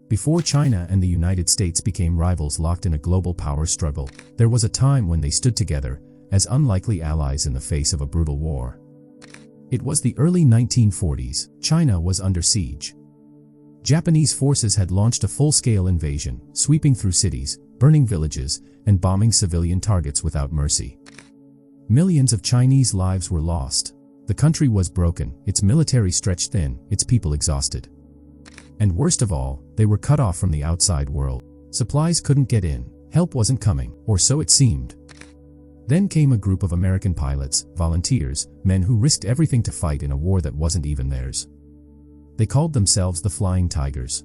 Before China and the United States became rivals locked in a global power struggle, there was a time when they stood together as unlikely allies in the face of a brutal war. It was the early 1940s. China was under siege. Japanese forces had launched a full-scale invasion, sweeping through cities, burning villages, and bombing civilian targets without mercy. Millions of Chinese lives were lost. The country was broken, its military stretched thin, its people exhausted. And worst of all, they were cut off from the outside world. Supplies couldn't get in, help wasn't coming, or so it seemed. Then came a group of American pilots, volunteers, men who risked everything to fight in a war that wasn't even theirs. They called themselves the Flying Tigers.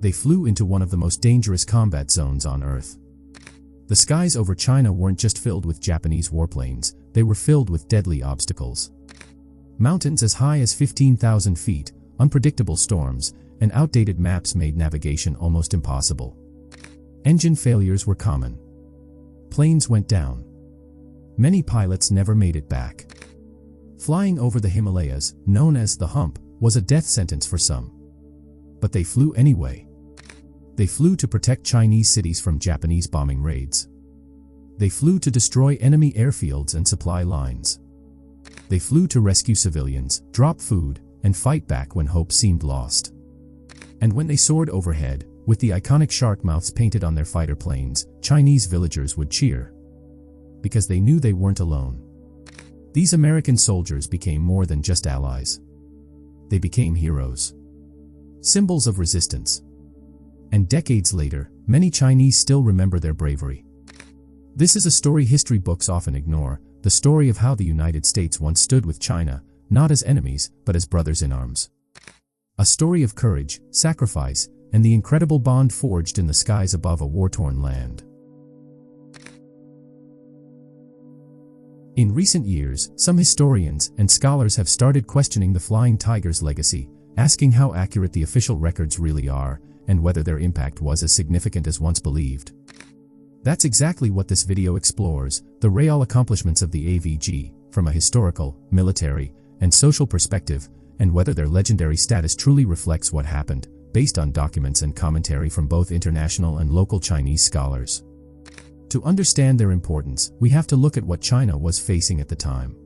They flew into one of the most dangerous combat zones on Earth. The skies over China weren't just filled with Japanese warplanes, they were filled with deadly obstacles. Mountains as high as 15,000 feet, unpredictable storms, and outdated maps made navigation almost impossible. Engine failures were common. Planes went down. Many pilots never made it back. Flying over the Himalayas, known as the Hump, was a death sentence for some. But they flew anyway. They flew to protect Chinese cities from Japanese bombing raids. They flew to destroy enemy airfields and supply lines. They flew to rescue civilians, drop food, and fight back when hope seemed lost. And when they soared overhead, with the iconic shark mouths painted on their fighter planes, Chinese villagers would cheer. Because they knew they weren't alone. These American soldiers became more than just allies. They became heroes. Symbols of resistance. And decades later, many Chinese still remember their bravery. This is a story history books often ignore, the story of how the United States once stood with China, not as enemies, but as brothers in arms. A story of courage, sacrifice, and the incredible bond forged in the skies above a war-torn land. In recent years, some historians and scholars have started questioning the Flying Tigers' legacy, asking how accurate the official records really are, and whether their impact was as significant as once believed. That's exactly what this video explores, the real accomplishments of the AVG, from a historical, military, and social perspective, and whether their legendary status truly reflects what happened, based on documents and commentary from both international and local Chinese scholars. To understand their importance, we have to look at what China was facing at the time.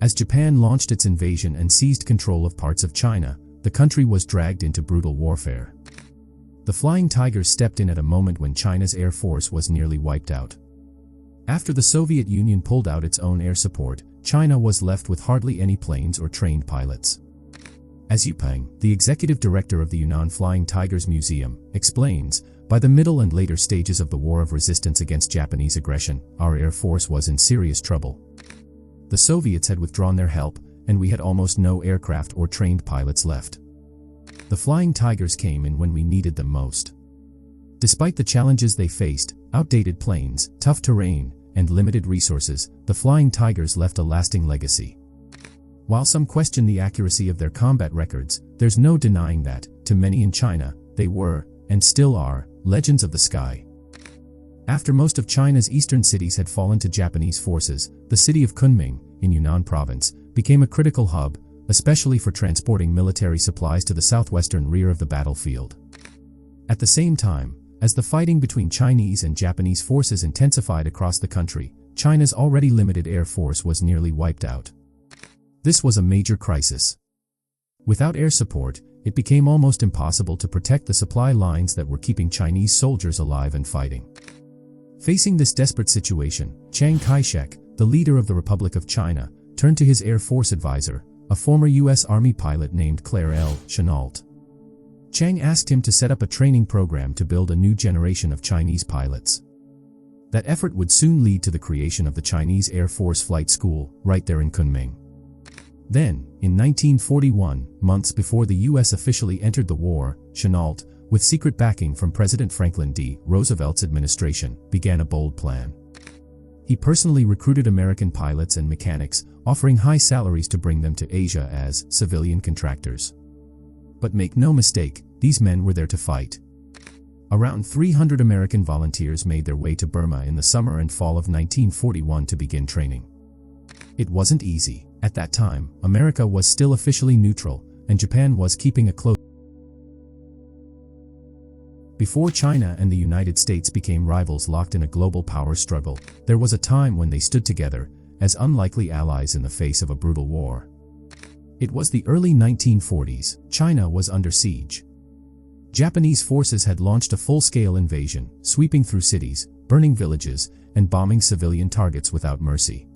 As Japan launched its invasion and seized control of parts of China, the country was dragged into brutal warfare. The Flying Tigers stepped in at a moment when China's air force was nearly wiped out. After the Soviet Union pulled out its own air support, China was left with hardly any planes or trained pilots. As Yu Peng, the executive director of the Yunnan Flying Tigers Museum, explains, by the middle and later stages of the War of Resistance against Japanese aggression, our air force was in serious trouble. The Soviets had withdrawn their help, and we had almost no aircraft or trained pilots left. The Flying Tigers came in when we needed them most. Despite the challenges they faced, outdated planes, tough terrain, and limited resources, the Flying Tigers left a lasting legacy. While some question the accuracy of their combat records, there's no denying that, to many in China, they were, and still are, legends of the sky. After most of China's eastern cities had fallen to Japanese forces, the city of Kunming, in Yunnan province, became a critical hub, especially for transporting military supplies to the southwestern rear of the battlefield. At the same time, as the fighting between Chinese and Japanese forces intensified across the country, China's already limited air force was nearly wiped out. This was a major crisis. Without air support, it became almost impossible to protect the supply lines that were keeping Chinese soldiers alive and fighting. Facing this desperate situation, Chiang Kai-shek, the leader of the Republic of China, turned to his Air Force advisor, a former U.S. Army pilot named Claire L. Chennault. Chiang asked him to set up a training program to build a new generation of Chinese pilots. That effort would soon lead to the creation of the Chinese Air Force Flight School, right there in Kunming. Then, in 1941, months before the U.S. officially entered the war, Chennault, with secret backing from President Franklin D. Roosevelt's administration, began a bold plan. He personally recruited American pilots and mechanics, offering high salaries to bring them to Asia as civilian contractors. But make no mistake, these men were there to fight. Around 300 American volunteers made their way to Burma in the summer and fall of 1941 to begin training. It wasn't easy. At that time, America was still officially neutral, and Japan was keeping a close Before China and the United States became rivals locked in a global power struggle, there was a time when they stood together as unlikely allies in the face of a brutal war. It was the early 1940s. China was under siege. Japanese forces had launched a full-scale invasion, sweeping through cities, burning villages, and bombing civilian targets without mercy.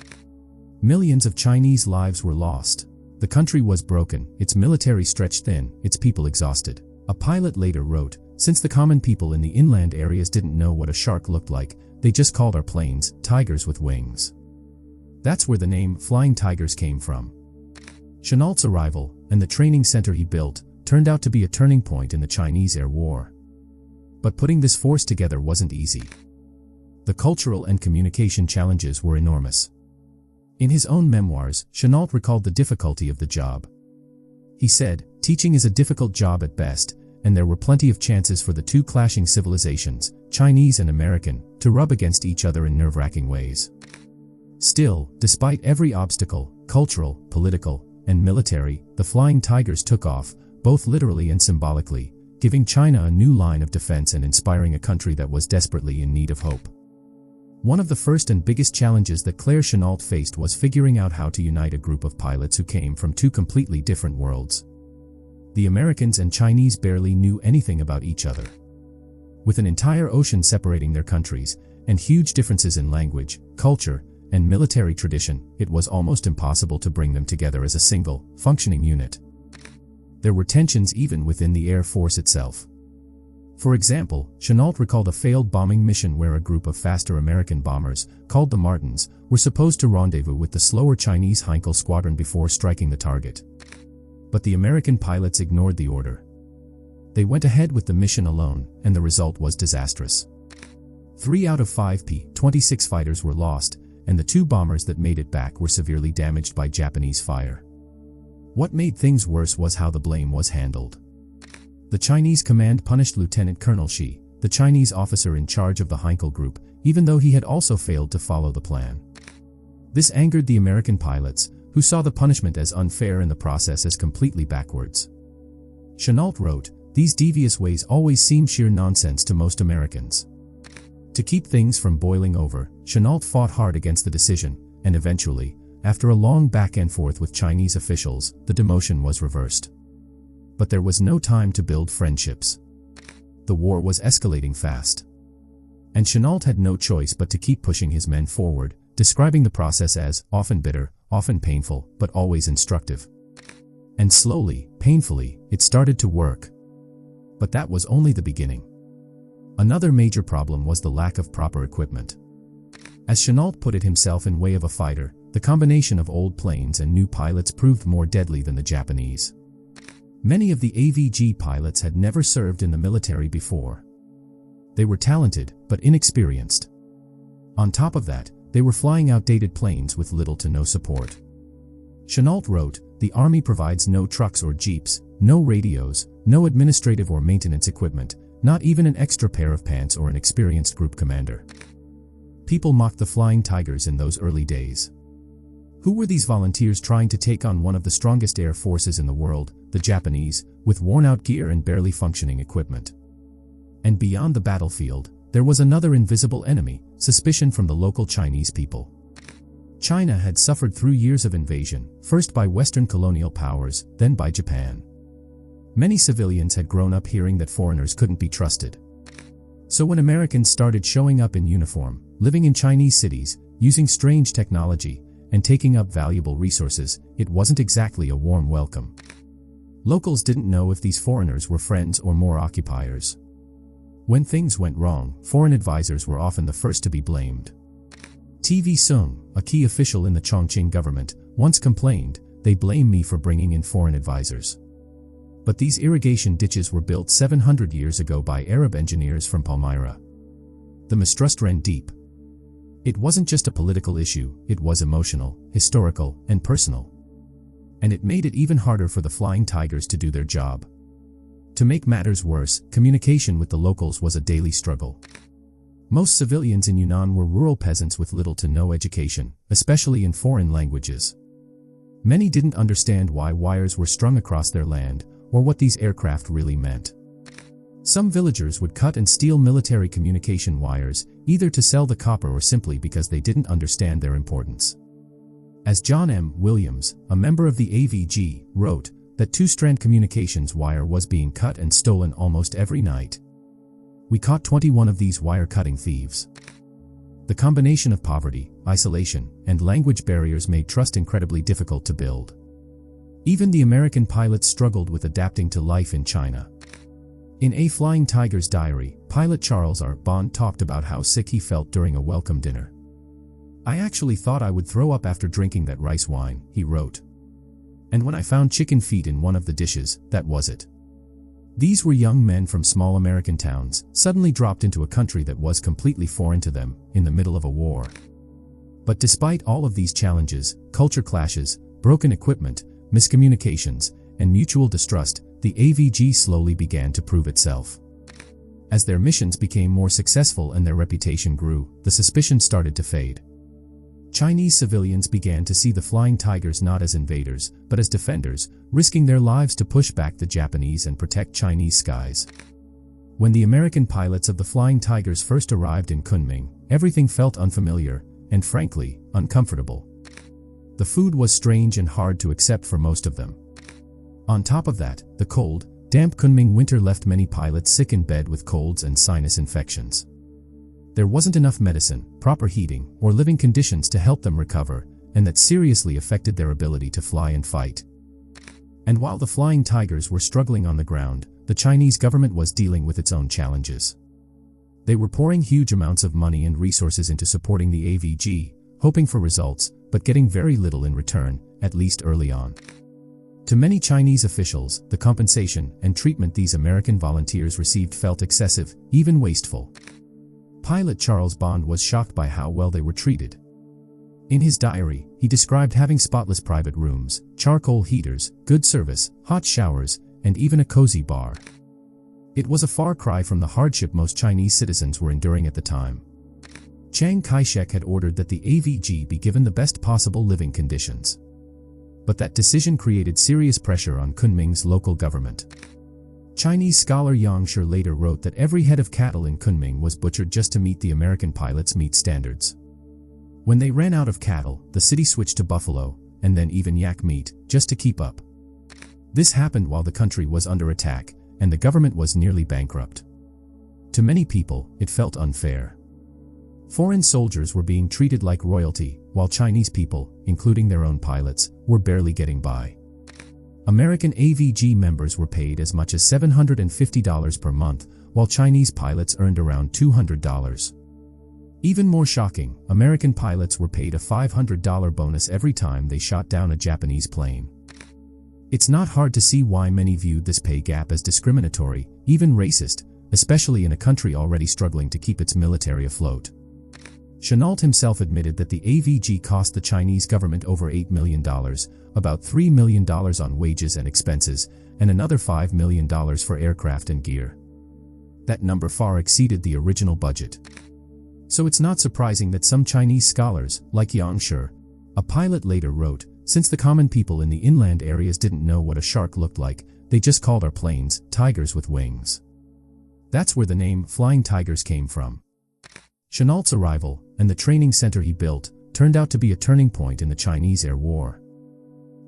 Millions of Chinese lives were lost. The country was broken, its military stretched thin, its people exhausted. A pilot later wrote, "Since the common people in the inland areas didn't know what a shark looked like, they just called our planes tigers with wings." That's where the name Flying Tigers came from. Chennault's arrival, and the training center he built, turned out to be a turning point in the Chinese Air War. But putting this force together wasn't easy. The cultural and communication challenges were enormous. In his own memoirs, Chennault recalled the difficulty of the job. He said, "Teaching is a difficult job at best, and there were plenty of chances for the two clashing civilizations, Chinese and American, to rub against each other in nerve-wracking ways." Still, despite every obstacle, cultural, political, and military, the Flying Tigers took off, both literally and symbolically, giving China a new line of defense and inspiring a country that was desperately in need of hope. One of the first and biggest challenges that Claire Chennault faced was figuring out how to unite a group of pilots who came from two completely different worlds. The Americans and Chinese barely knew anything about each other. With an entire ocean separating their countries, and huge differences in language, culture, and military tradition, it was almost impossible to bring them together as a single, functioning unit. There were tensions even within the Air Force itself. For example, Chennault recalled a failed bombing mission where a group of faster American bombers, called the Martins, were supposed to rendezvous with the slower Chinese Heinkel squadron before striking the target. But the American pilots ignored the order. They went ahead with the mission alone, and the result was disastrous. 3 out of 5 P-26 fighters were lost, and the 2 bombers that made it back were severely damaged by Japanese fire. What made things worse was how the blame was handled. The Chinese command punished Lieutenant Colonel Shi, the Chinese officer in charge of the Heinkel group, even though he had also failed to follow the plan. This angered the American pilots, who saw the punishment as unfair and the process as completely backwards. Chennault wrote, "These devious ways always seem sheer nonsense to most Americans." To keep things from boiling over, Chennault fought hard against the decision, and eventually, after a long back and forth with Chinese officials, the demotion was reversed. But there was no time to build friendships. The war was escalating fast. And Chennault had no choice but to keep pushing his men forward, describing the process as often bitter, often painful, but always instructive. And slowly, painfully, it started to work. But that was only the beginning. Another major problem was the lack of proper equipment. As Chennault put it himself, in way of a fighter, the combination of old planes and new pilots proved more deadly than the Japanese. Many of the AVG pilots had never served in the military before. They were talented, but inexperienced. On top of that, they were flying outdated planes with little to no support. Chennault wrote, "The Army provides no trucks or jeeps, no radios, no administrative or maintenance equipment, not even an extra pair of pants or an experienced group commander." People mocked the Flying Tigers in those early days. Who were these volunteers trying to take on one of the strongest air forces in the world, the Japanese, with worn-out gear and barely functioning equipment? And beyond the battlefield, there was another invisible enemy, suspicion from the local Chinese people. China had suffered through years of invasion, first by Western colonial powers, then by Japan. Many civilians had grown up hearing that foreigners couldn't be trusted. So when Americans started showing up in uniform, living in Chinese cities, using strange technology, and taking up valuable resources, it wasn't exactly a warm welcome. Locals didn't know if these foreigners were friends or more occupiers. When things went wrong, foreign advisors were often the first to be blamed. TV Sung, a key official in the Chongqing government, once complained, "They blame me for bringing in foreign advisors." But these irrigation ditches were built 700 years ago by Arab engineers from Palmyra. The mistrust ran deep. It wasn't just a political issue, it was emotional, historical, and personal. And it made it even harder for the Flying Tigers to do their job. To make matters worse, communication with the locals was a daily struggle. Most civilians in Yunnan were rural peasants with little to no education, especially in foreign languages. Many didn't understand why wires were strung across their land, or what these aircraft really meant. Some villagers would cut and steal military communication wires, either to sell the copper or simply because they didn't understand their importance. As John M. Williams, a member of the AVG, wrote, that two-strand communications wire was being cut and stolen almost every night. We caught 21 of these wire-cutting thieves. The combination of poverty, isolation, and language barriers made trust incredibly difficult to build. Even the American pilots struggled with adapting to life in China. In A Flying Tiger's diary, pilot Charles R. Bond talked about how sick he felt during a welcome dinner. "I actually thought I would throw up after drinking that rice wine," he wrote. "And when I found chicken feet in one of the dishes, that was it." These were young men from small American towns, suddenly dropped into a country that was completely foreign to them, in the middle of a war. But despite all of these challenges, culture clashes, broken equipment, miscommunications, and mutual distrust, the AVG slowly began to prove itself. As their missions became more successful and their reputation grew, the suspicion started to fade. Chinese civilians began to see the Flying Tigers not as invaders, but as defenders, risking their lives to push back the Japanese and protect Chinese skies. When the American pilots of the Flying Tigers first arrived in Kunming, everything felt unfamiliar and, frankly, uncomfortable. The food was strange and hard to accept for most of them. On top of that, the cold, damp Kunming winter left many pilots sick in bed with colds and sinus infections. There wasn't enough medicine, proper heating, or living conditions to help them recover, and that seriously affected their ability to fly and fight. And while the Flying Tigers were struggling on the ground, the Chinese government was dealing with its own challenges. They were pouring huge amounts of money and resources into supporting the AVG, hoping for results, but getting very little in return, at least early on. To many Chinese officials, the compensation and treatment these American volunteers received felt excessive, even wasteful. Pilot Charles Bond was shocked by how well they were treated. In his diary, he described having spotless private rooms, charcoal heaters, good service, hot showers, and even a cozy bar. It was a far cry from the hardship most Chinese citizens were enduring at the time. Chiang Kai-shek had ordered that the AVG be given the best possible living conditions. But that decision created serious pressure on Kunming's local government. Chinese scholar Yang Shi later wrote that every head of cattle in Kunming was butchered just to meet the American pilots' meat standards. When they ran out of cattle, the city switched to buffalo, and then even yak meat, just to keep up. This happened while the country was under attack, and the government was nearly bankrupt. To many people, it felt unfair. Foreign soldiers were being treated like royalty, while Chinese people, including their own pilots, were barely getting by. American AVG members were paid as much as $750 per month, while Chinese pilots earned around $200. Even more shocking, American pilots were paid a $500 bonus every time they shot down a Japanese plane. It's not hard to see why many viewed this pay gap as discriminatory, even racist, especially in a country already struggling to keep its military afloat. Chenault himself admitted that the AVG cost the Chinese government over $8 million, about $3 million on wages and expenses, and another $5 million for aircraft and gear. That number far exceeded the original budget. So it's not surprising that some Chinese scholars, like Yang Shi, a pilot, later wrote, since the common people in the inland areas didn't know what a shark looked like, they just called our planes tigers with wings. That's where the name Flying Tigers came from. Chenault's arrival, and the training center he built, turned out to be a turning point in the Chinese Air War.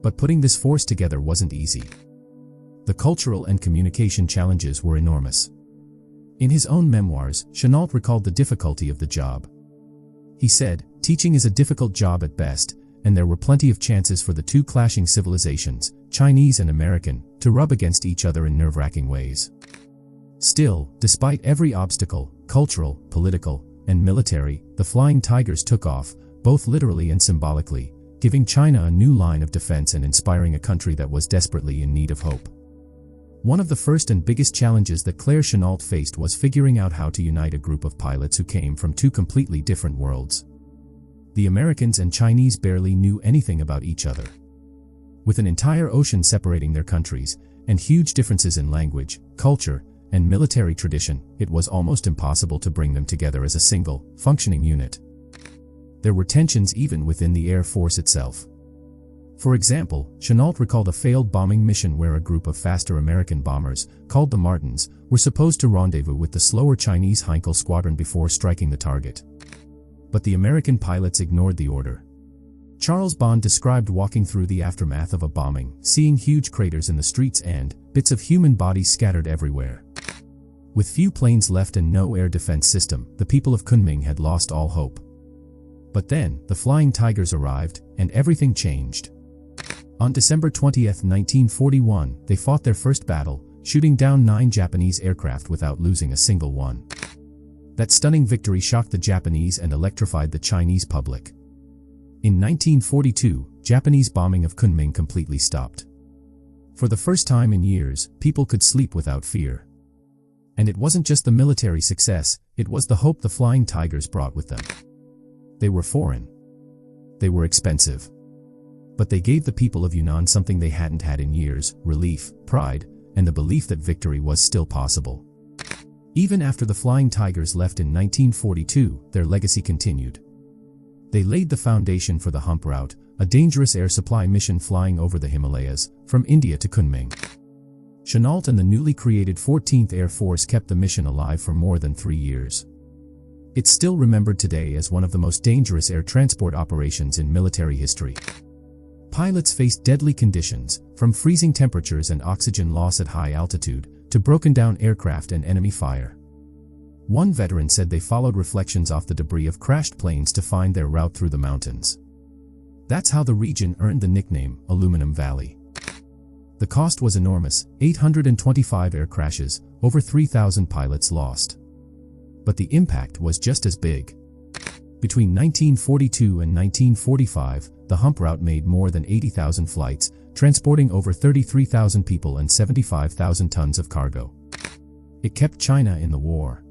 But putting this force together wasn't easy. The cultural and communication challenges were enormous. In his own memoirs, Chenault recalled the difficulty of the job. He said, "Teaching is a difficult job at best, and there were plenty of chances for the two clashing civilizations, Chinese and American, to rub against each other in nerve-wracking ways." Still, despite every obstacle, cultural, political, and military, the Flying Tigers took off, both literally and symbolically, giving China a new line of defense and inspiring a country that was desperately in need of hope. One of the first and biggest challenges that Claire Chenault faced was figuring out how to unite a group of pilots who came from two completely different worlds. The Americans and Chinese barely knew anything about each other. With an entire ocean separating their countries, and huge differences in language, culture, and military tradition, it was almost impossible to bring them together as a single, functioning unit. There were tensions even within the Air Force itself. For example, Chennault recalled a failed bombing mission where a group of faster American bombers, called the Martins, were supposed to rendezvous with the slower Chinese Heinkel squadron before striking the target. But the American pilots ignored the order. Charles Bond described walking through the aftermath of a bombing, seeing huge craters in the streets and bits of human bodies scattered everywhere. With few planes left and no air defense system, the people of Kunming had lost all hope. But then, the Flying Tigers arrived, and everything changed. On December 20, 1941, they fought their first battle, shooting down 9 Japanese aircraft without losing a single one. That stunning victory shocked the Japanese and electrified the Chinese public. In 1942, Japanese bombing of Kunming completely stopped. For the first time in years, people could sleep without fear. And it wasn't just the military success, it was the hope the Flying Tigers brought with them. They were foreign. They were expensive. But they gave the people of Yunnan something they hadn't had in years: relief, pride, and the belief that victory was still possible. Even after the Flying Tigers left in 1942, their legacy continued. They laid the foundation for the Hump Route, a dangerous air supply mission flying over the Himalayas, from India to Kunming. Chennault and the newly created 14th Air Force kept the mission alive for more than 3 years. It's still remembered today as one of the most dangerous air transport operations in military history. Pilots faced deadly conditions, from freezing temperatures and oxygen loss at high altitude, to broken-down aircraft and enemy fire. One veteran said they followed reflections off the debris of crashed planes to find their route through the mountains. That's how the region earned the nickname Aluminum Valley. The cost was enormous: 825 air crashes, over 3,000 pilots lost. But the impact was just as big. Between 1942 and 1945, the Hump Route made more than 80,000 flights, transporting over 33,000 people and 75,000 tons of cargo. It kept China in the war.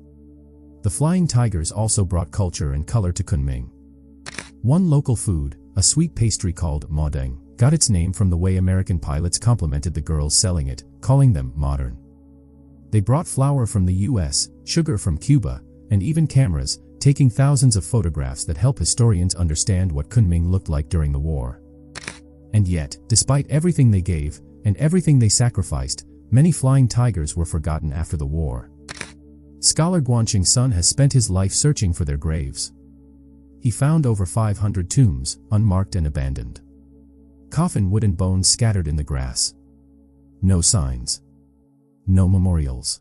The Flying Tigers also brought culture and color to Kunming. One local food, a sweet pastry called modeng, got its name from the way American pilots complimented the girls selling it, calling them modern. They brought flour from the US, sugar from Cuba, and even cameras, taking thousands of photographs that help historians understand what Kunming looked like during the war. And yet, despite everything they gave, and everything they sacrificed, many Flying Tigers were forgotten after the war. Scholar Guanxing Sun has spent his life searching for their graves. He found over 500 tombs, unmarked and abandoned. Coffin wood and bones scattered in the grass. No signs. No memorials.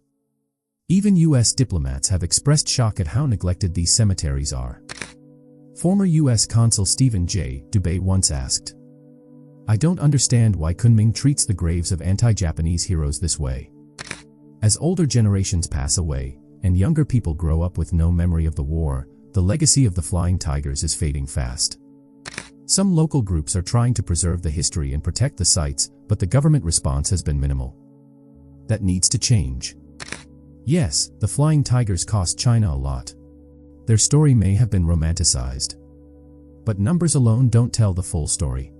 Even US diplomats have expressed shock at how neglected these cemeteries are. Former US Consul Stephen J. Dubé once asked, "I don't understand why Kunming treats the graves of anti-Japanese heroes this way. As older generations pass away, and younger people grow up with no memory of the war, the legacy of the Flying Tigers is fading fast." Some local groups are trying to preserve the history and protect the sites, but the government response has been minimal. That needs to change. Yes, the Flying Tigers cost China a lot. Their story may have been romanticized. But numbers alone don't tell the full story.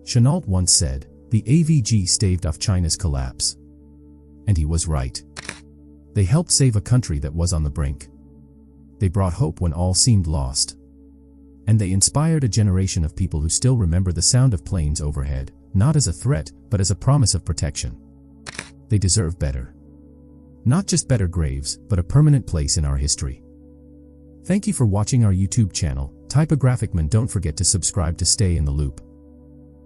Chennault once said, "The AVG staved off China's collapse." And he was right. They helped save a country that was on the brink. They brought hope when all seemed lost. And they inspired a generation of people who still remember the sound of planes overhead, not as a threat, but as a promise of protection. They deserve better. Not just better graves, but a permanent place in our history. Thank you for watching our YouTube channel, Typographic Man. Don't forget to subscribe to stay in the loop.